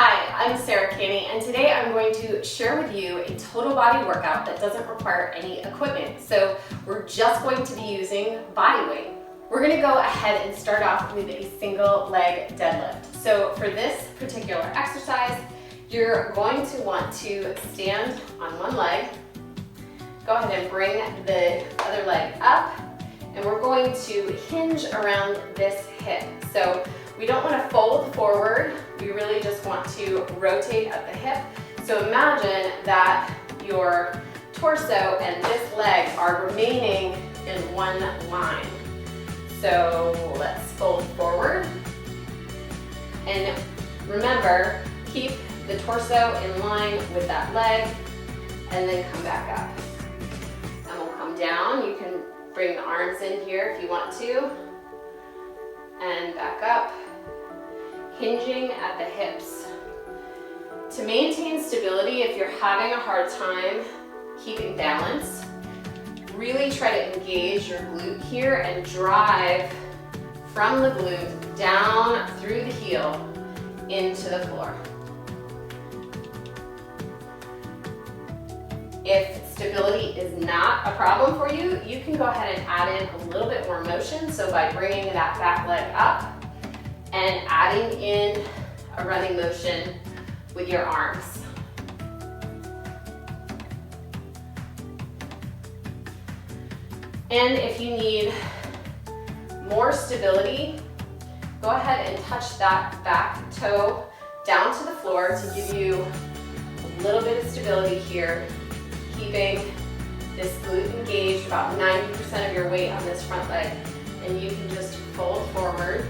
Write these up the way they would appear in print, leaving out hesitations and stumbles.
Hi, I'm Sarah Canny, and today I'm going to share with you a total body workout that doesn't require any equipment. So we're just going to be using body weight. We're going to go ahead and start off with a single leg deadlift. So for this particular exercise, you're going to want to stand on one leg, go ahead and bring the other leg up, and we're going to hinge around this hip. So we don't want to fold forward, we really just want to rotate at the hip. So imagine that your torso and this leg are remaining in one line. So let's fold forward. And remember, keep the torso in line with that leg and then come back up. And we'll come down. You can bring the arms in here if you want to. And back up. Hinging at the hips. To maintain stability, if you're having a hard time keeping balance, really try to engage your glute here and drive from the glute down through the heel into the floor. If stability is not a problem for you, you can go ahead and add in a little bit more motion. So by bringing that back leg up, and adding in a running motion with your arms. And if you need more stability, go ahead and touch that back toe down to the floor to give you a little bit of stability here, keeping this glute engaged, about 90% of your weight on this front leg. And you can just fold forward,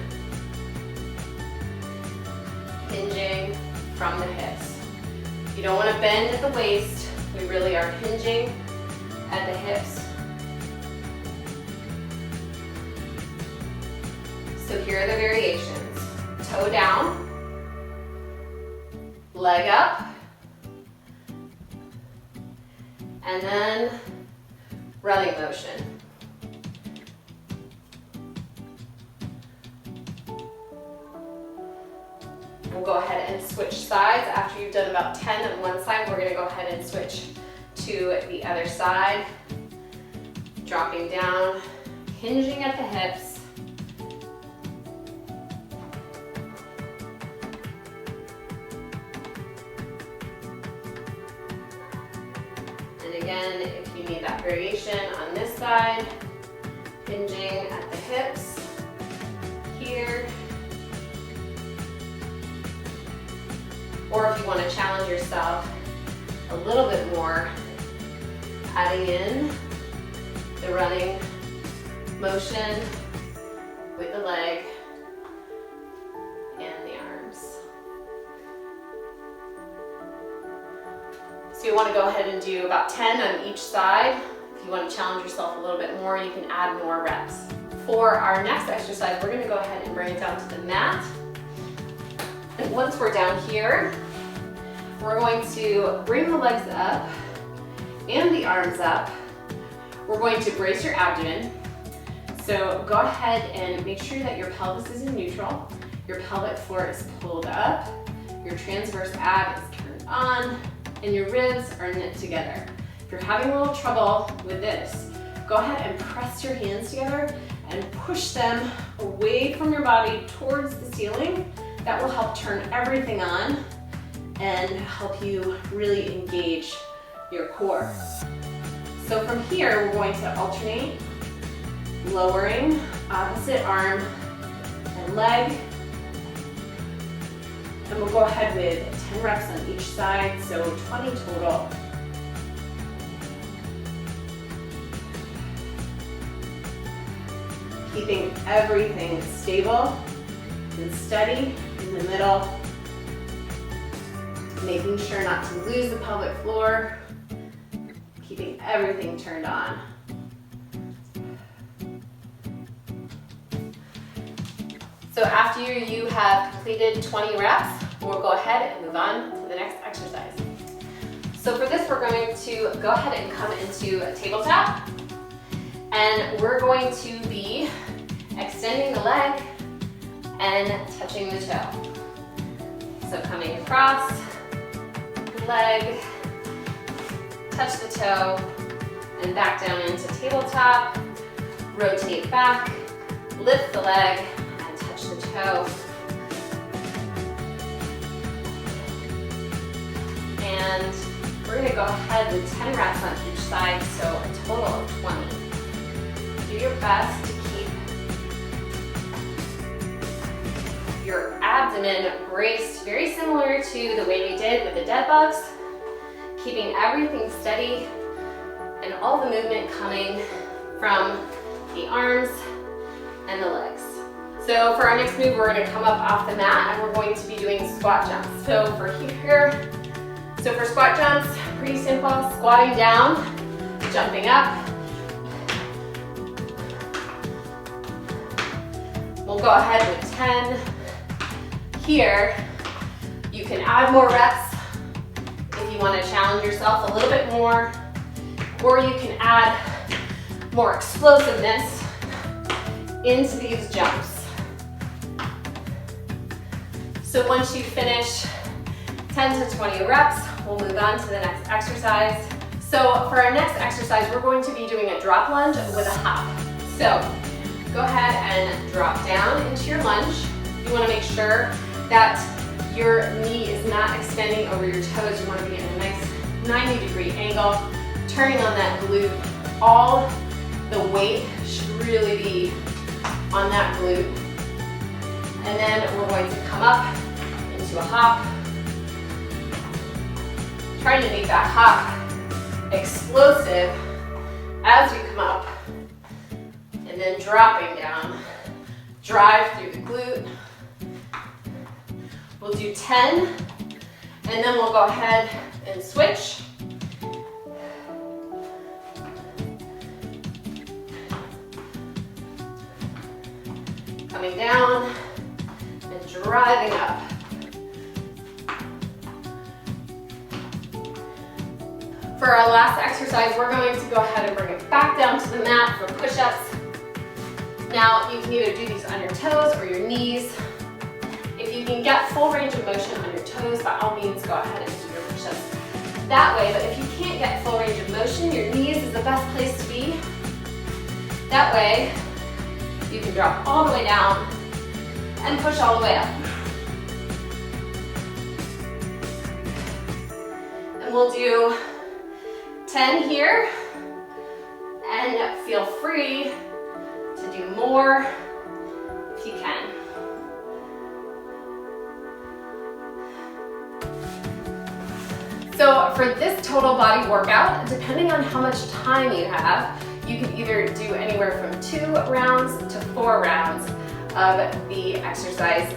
hinging from the hips. You don't want to bend at the waist. We really are hinging at the hips. So here are the variations. Toe down, leg up, and then running motion. We'll go ahead and switch sides. After you've done about 10 on one side, we're going to go ahead and switch to the other side. Dropping down, hinging at the hips. And again, if you need that variation on this side, hinging at the hips here. Or if you want to challenge yourself a little bit more, adding in the running motion with the leg and the arms. So you want to go ahead and do about 10 on each side. If you want to challenge yourself a little bit more, you can add more reps. For our next exercise, we're going to go ahead and bring it down to the mat. And once we're down here, we're going to bring the legs up and the arms up. We're going to brace your abdomen. So go ahead and make sure that your pelvis is in neutral, your pelvic floor is pulled up, your transverse ab is turned on, and your ribs are knit together. If you're having a little trouble with this, go ahead and press your hands together and push them away from your body towards the ceiling. That will help turn everything on and help you really engage your core. So from here, we're going to alternate, lowering opposite arm and leg. And we'll go ahead with 10 reps on each side, so 20 total. Keeping everything stable and steady in the middle, making sure not to lose the pelvic floor, keeping everything turned on. So after you have completed 20 reps, we'll go ahead and move on to the next exercise. So for this, we're going to go ahead and come into a tabletop, and we're going to be extending the leg and touching the toe. So coming across, leg, touch the toe, and back down into tabletop. Rotate back, lift the leg, and touch the toe. And we're gonna go ahead with 10 reps on each side, so a total of 20. Do your best to keep your abdomen braced, very similar to the way we did with the dead bugs, keeping everything steady and all the movement coming from the arms and the legs. So for our next move, we're gonna come up off the mat and we're going to be doing squat jumps. So for squat jumps, pretty simple, squatting down, jumping up. We'll go ahead with 10. Here, you can add more reps if you want to challenge yourself a little bit more, or you can add more explosiveness into these jumps. So once you finish 10 to 20 reps, we'll move on to the next exercise. So for our next exercise, we're going to be doing a drop lunge with a hop. So go ahead and drop down into your lunge. You want to make sure that your knee is not extending over your toes. You want to be in a nice 90-degree angle, turning on that glute. All the weight should really be on that glute. And then we're going to come up into a hop. Trying to make that hop explosive as you come up. And then dropping down. Drive through the glute. We'll do 10, and then we'll go ahead and switch. Coming down and driving up. For our last exercise, we're going to go ahead and bring it back down to the mat for push-ups. Now, you can either do these on your toes or your knees. If you can get full range of motion on your toes, by all means, go ahead and do your push-ups that way. But if you can't get full range of motion, your knees is the best place to be. That way, you can drop all the way down and push all the way up. And we'll do 10 here, and feel free to do more if you can. So for this total body workout, depending on how much time you have, you can either do anywhere from 2 rounds to 4 rounds of the exercise